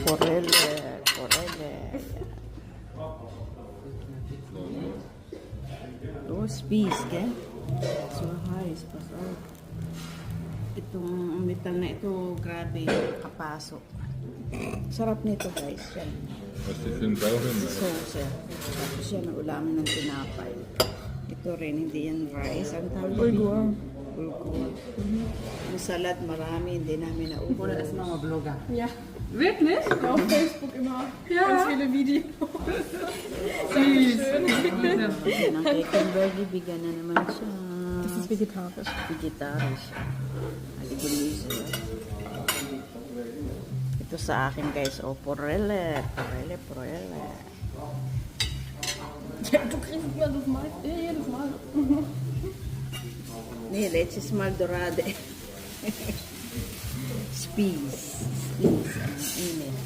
Forelle, forelle. Roast beef, gell? So heiß, pass auf. Itong metal na ito, grabe, kapasok. Sarap nito, guys. Yan. Was ist für ein Bauch? Sauce. Tapos yan ang ulaman ng tinapay. Ito rin, hindi yan rice. Ang tawag Bulgur. Bulgur. Yung salad, marami, hindi namin naubo. Oder ist Mama Blogger? Ja. Wirklich? Ja, auf Facebook immer ganz viele Videos. Süß. Yan ang chicken burger, bigyan na naman siya. Das ist vegetarisch. Vegetarisch. Aligunisa. Ito sa akin, guys. O, porelle. Porelle, porelle. Ja, du kriegst mir das Mal, jedes Mal. Nee, leches mal dorade. Spieß. Spieß. Ang init.